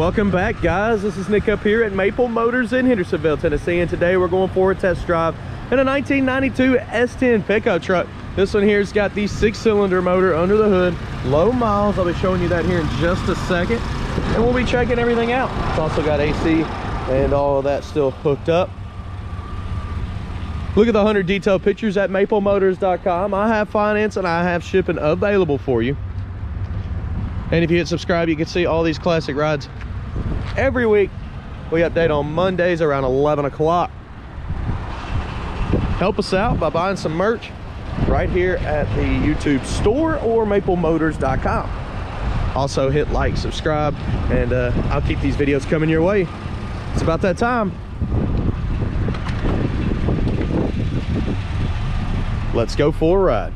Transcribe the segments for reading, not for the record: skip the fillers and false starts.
Welcome back, guys. This is Nick up here at Maple Motors in Hendersonville, Tennessee, and today we're going for a test drive in a 1992 S-10 pickup truck. This one here's got the 6-cylinder motor under the hood, low miles. I'll be showing you that here in just a second, and we'll be checking everything out. It's also got AC and all of that still hooked up. Look at the 100 detailed pictures at maplemotors.com. I have finance and I have shipping available for you. And if you hit subscribe, you can see all these classic rides every week. We update on Mondays around 11 o'clock. Help us out by buying some merch right here at the YouTube store or maplemotors.com. Also hit like, subscribe, and I'll keep these videos coming your way. It's about that time. Let's go for a ride.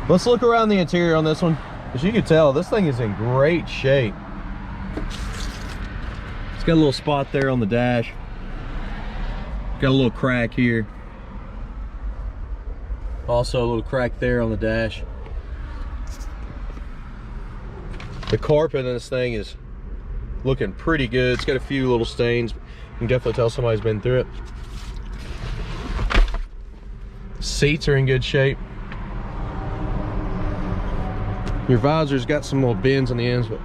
Let's look around the interior on this one. As you can tell, this thing is in great shape. It's got a little spot there on the dash. Got a little crack here. Also a little crack there on the dash. The carpet in this thing is looking pretty good. It's got a few little stains. You can definitely tell somebody's been through it. Seats are in good shape. Your visor's got some little bends on the ends, but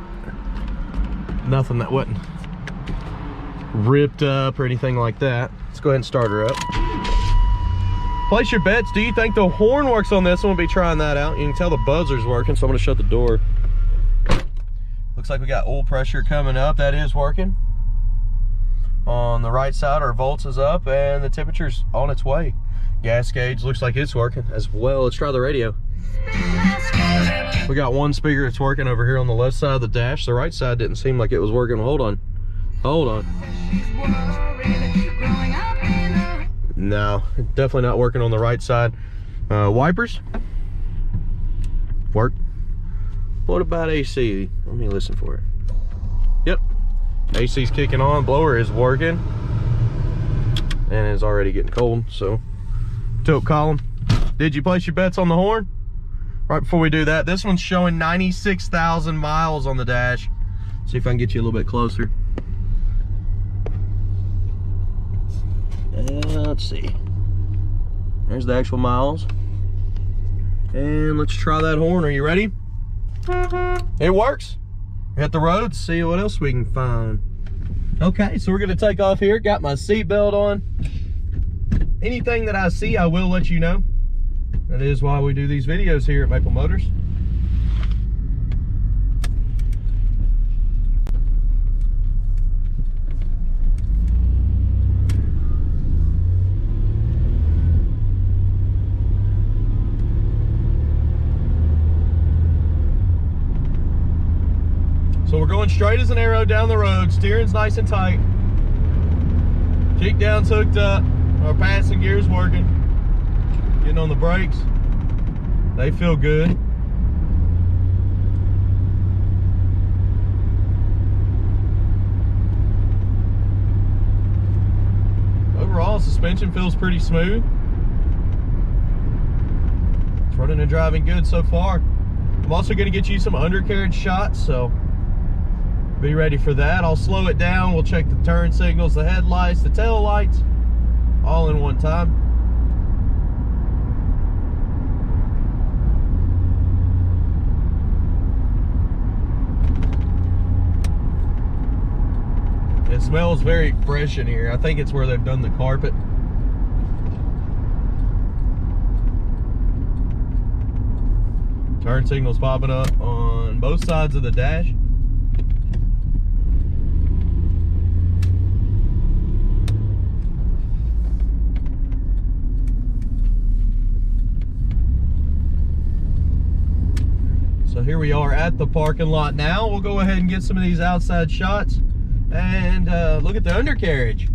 nothing that wasn't ripped up or anything like that. Let's go ahead and start her up. Place your bets. Do you think the horn works on this? I'm gonna be trying that out. You can tell the buzzer's working, so I'm gonna shut the door. Looks like we got oil pressure coming up. That is working. On the right side, our volts is up and the temperature's on its way. Gas gauge looks like it's working as well. Let's try the radio. We got one speaker that's working over here on the left side of the dash. The right side didn't seem like it was working. Hold on. Hold on. No, definitely not working on the right side. Wipers work. What about AC? Let me listen for it. Yep, AC's kicking on. Blower is working and it's already getting cold. So tilt column. Did you place your bets on the horn? Right before we do that, this one's showing 96,000 miles on the dash. See if I can get you a little bit closer. Let's see. There's the actual miles. And let's try that horn. Are you ready? It works. Hit the road, see what else we can find. Okay, so we're gonna take off here. Got my seatbelt on. Anything that I see, I will let you know. That is why we do these videos here at Maple Motors. So we're going straight as an arrow down the road. Steering's nice and tight. Kick down's hooked up. Our passing gear's working. Getting on the brakes. They feel good. Overall, suspension feels pretty smooth. It's running and driving good so far. I'm also going to get you some undercarriage shots, so be ready for that. I'll slow it down. We'll check the turn signals, the headlights, the tail lights, all in one time. It smells very fresh in here. I think it's where they've done the carpet. Turn signals popping up on both sides of the dash. So here we are at the parking lot now. We'll go ahead and get some of these outside shots and look at the undercarriage.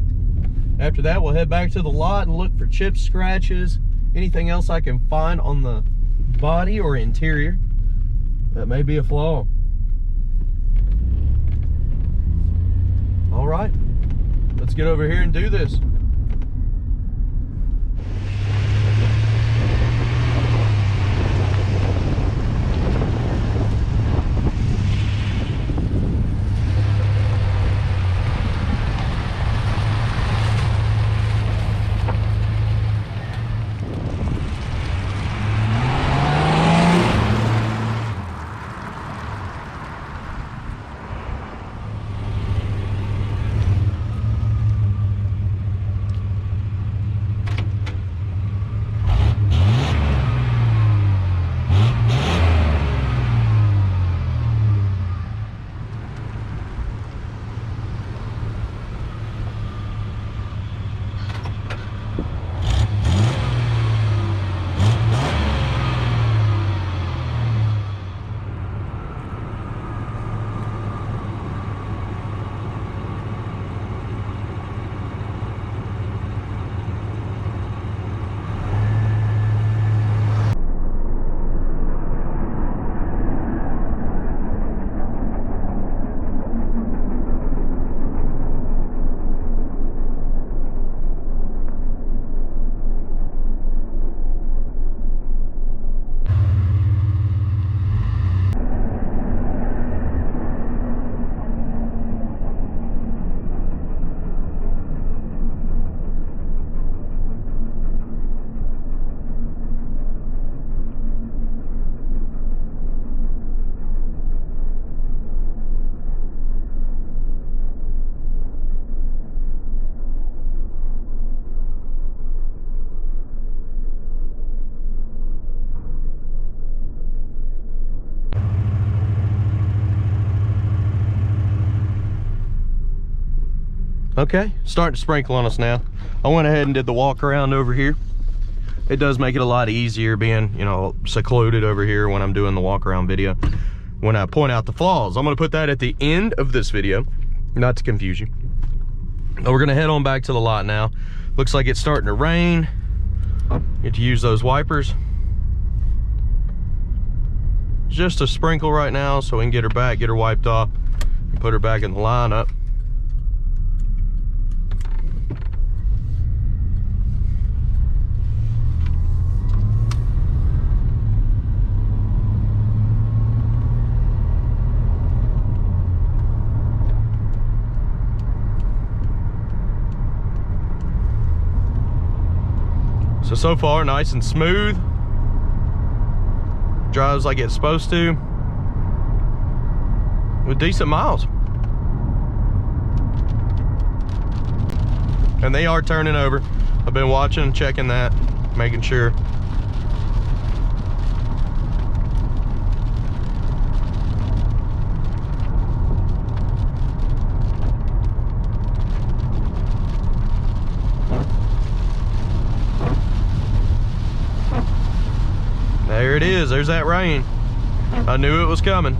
After that, we'll head back to the lot and look for chips, scratches, anything else I can find on the body or interior that may be a flaw. All right, let's get over here and do this. Okay, starting to sprinkle on us now. I went ahead and did the walk around over here. It does make it a lot easier being, you know, secluded over here when I'm doing the walk around video. When I point out the flaws, I'm gonna put that at the end of this video, not to confuse you. But we're gonna head on back to the lot now. Looks like it's starting to rain. Get to use those wipers. Just a sprinkle right now so we can get her back, get her wiped off, and put her back in the lineup. So far, nice and smooth. Drives like it's supposed to, with decent miles. And they are turning over. I've been watching, checking that, making sure. There it is, there's that rain. I knew it was coming.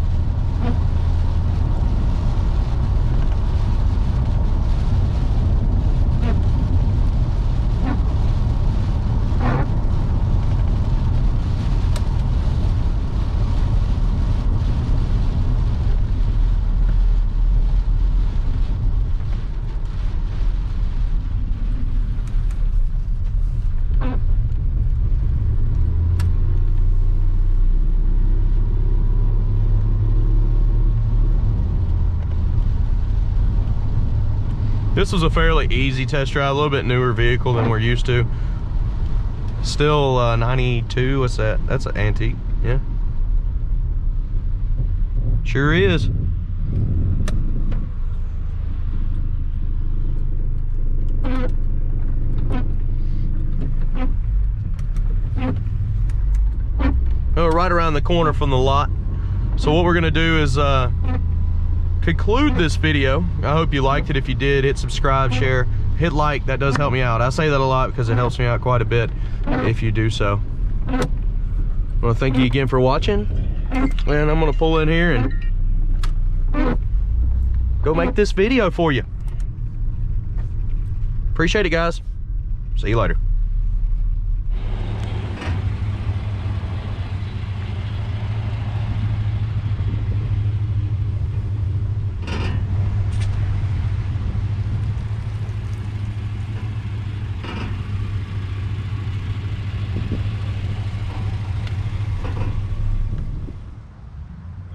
This was a fairly easy test drive, a little bit newer vehicle than we're used to. Still 92, what's that? That's an antique, yeah. Sure is. Oh, right around the corner from the lot. So what we're gonna do is conclude this video. I hope you liked it. If you did, hit subscribe, share, hit like. That does help me out. I say that a lot because it helps me out quite a bit if you do so. I want to thank you again for watching, and I'm going to pull in here and go make this video for you. Appreciate it, guys. See you later.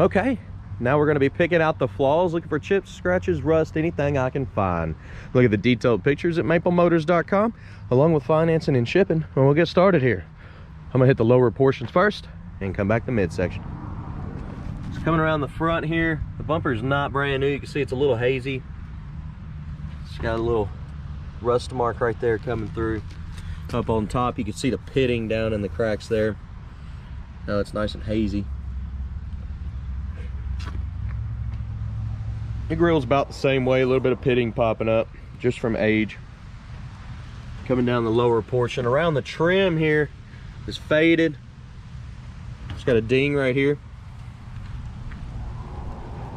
Okay, now we're going to be picking out the flaws, looking for chips, scratches, rust, anything I can find. Look at the detailed pictures at maplemotors.com, along with financing and shipping, and we'll get started here. I'm going to hit the lower portions first and come back to midsection. It's coming around the front here. The bumper's not brand new. You can see it's a little hazy. It's got a little rust mark right there coming through. Up on top, you can see the pitting down in the cracks there. Now it's nice and hazy. The grill's about the same way, a little bit of pitting popping up just from age. Coming down the lower portion. Around the trim here is faded. It's got a ding right here.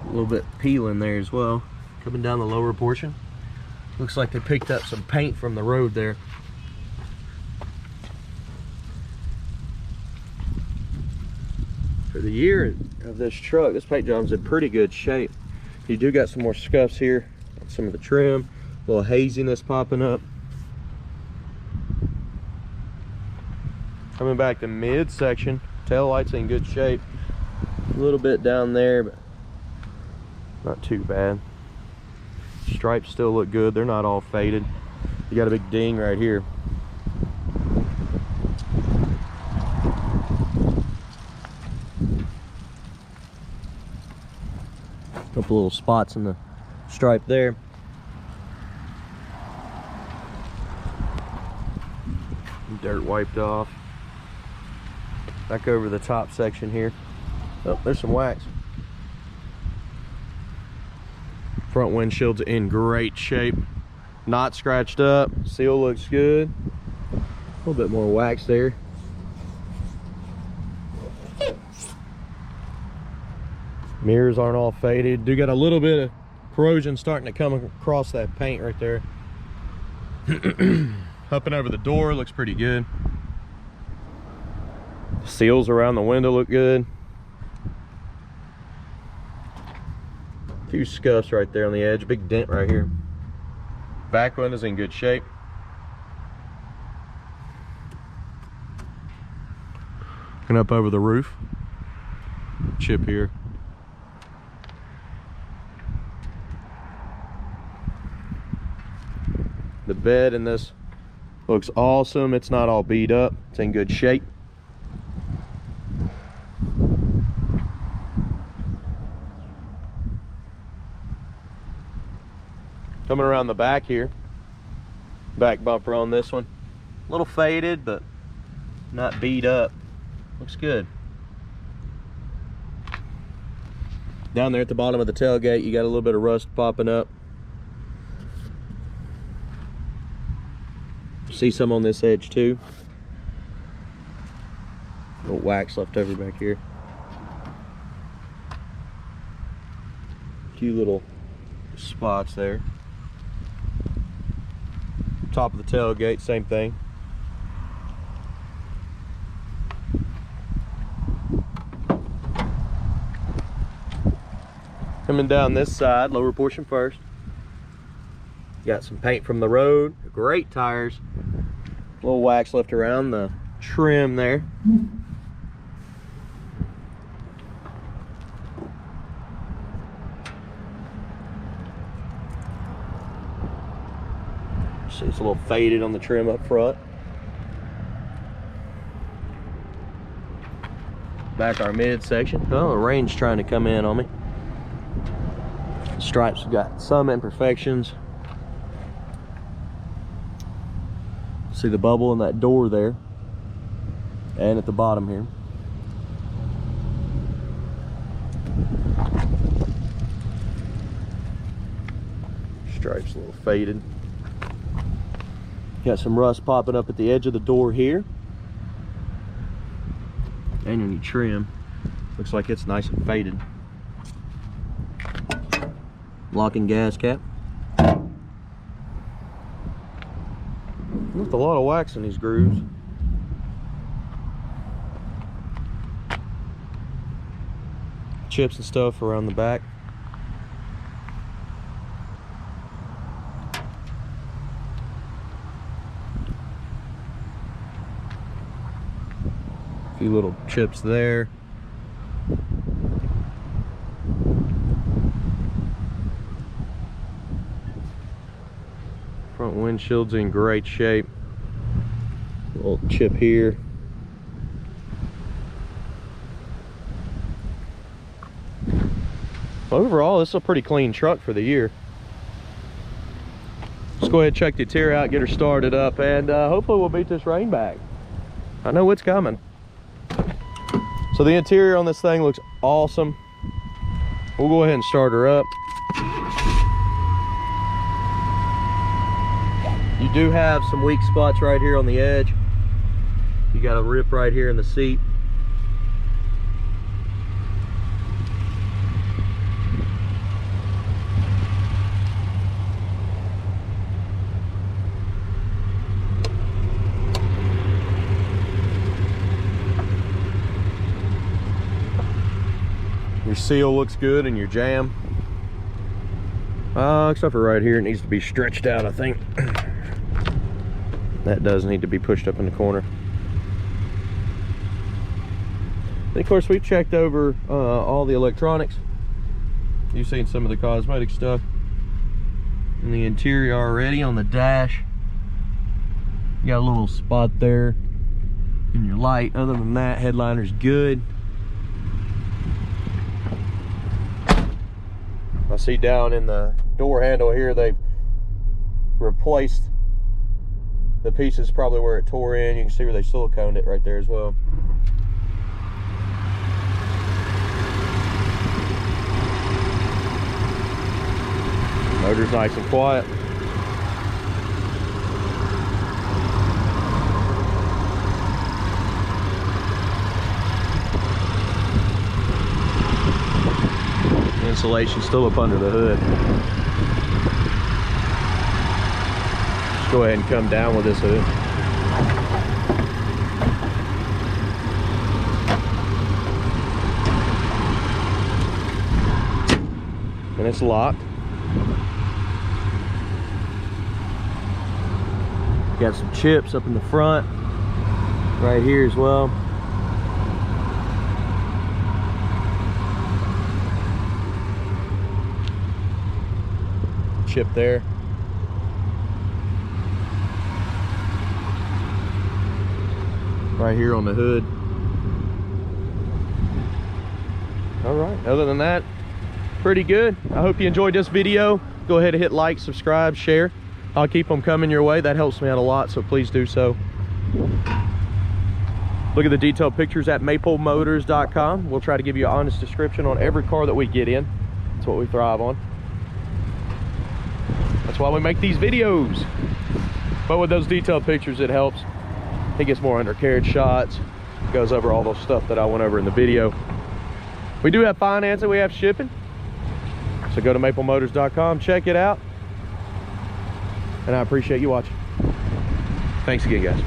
A little bit peeling there as well. Coming down the lower portion. Looks like they picked up some paint from the road there. For the year of this truck, this paint job's in pretty good shape. You do got some more scuffs here on some of the trim, a little haziness popping up. Coming back to midsection, tail light's in good shape. A little bit down there, but not too bad. Stripes still look good, they're not all faded. You got a big ding right here. Couple little spots in the stripe there. Dirt wiped off. Back over the top section here. Oh, there's some wax. Front windshield's in great shape. Not scratched up. Seal looks good. A little bit more wax there. Mirrors aren't all faded. Do got a little bit of corrosion starting to come across that paint right there. Upping over the door looks pretty good. Seals around the window look good. A few scuffs right there on the edge. Big dent right here. Back window's in good shape. Looking up over the roof. Chip here. The bed in this looks awesome. It's not all beat up. It's in good shape. Coming around the back here. Back bumper on this one. A little faded, but not beat up. Looks good. Down there at the bottom of the tailgate, you got a little bit of rust popping up. See some on this edge too. A little wax left over back here. A few little spots there. Top of the tailgate, same thing. Coming down this side, lower portion first. Got some paint from the road, great tires. A little wax left around the trim there. See, it's a little faded on the trim up front. Back our mid section. Oh, the rain's trying to come in on me. Stripes have got some imperfections. See the bubble in that door there, and at the bottom here. Stripes a little faded. Got some rust popping up at the edge of the door here, and when you trim, looks like it's nice and faded. Locking gas cap. With a lot of wax in these grooves. Chips and stuff around the back. A few little chips there. Front windshield's in great shape. A little chip here. Overall, this is a pretty clean truck for the year. Let's go ahead and check the interior out, get her started up, and hopefully we'll beat this rain back. I know it's coming. So the interior on this thing looks awesome. We'll go ahead and start her up. You do have some weak spots right here on the edge. You got a rip right here in the seat. Your seal looks good and your jam. Except for right here, it needs to be stretched out, I think. That does need to be pushed up in the corner. And of course, we've checked over all the electronics. You've seen some of the cosmetic stuff in the interior already. On the dash, you got a little spot there in your light. Other than that, headliner's good. I see down in the door handle here, they've replaced the pieces probably where it tore in. You can see where they siliconed it right there as well. Motor's nice and quiet. insulation still up under the hood. Just go ahead and come down with this hood. And it's locked. Got some chips up in the front, right here as well. Chip there. Right here on the hood. All right, other than that, pretty good. I hope you enjoyed this video. Go ahead and hit like, subscribe, share. I'll keep them coming your way. That helps me out a lot, so please do so. Look at the detailed pictures at maplemotors.com. We'll try to give you an honest description on every car that we get in. That's what we thrive on. That's why we make these videos. But with those detailed pictures, it helps. It gets more undercarriage shots. Goes over all those stuff that I went over in the video. We do have financing, we have shipping. So go to maplemotors.com, check it out. And I appreciate you watching. Thanks again, guys.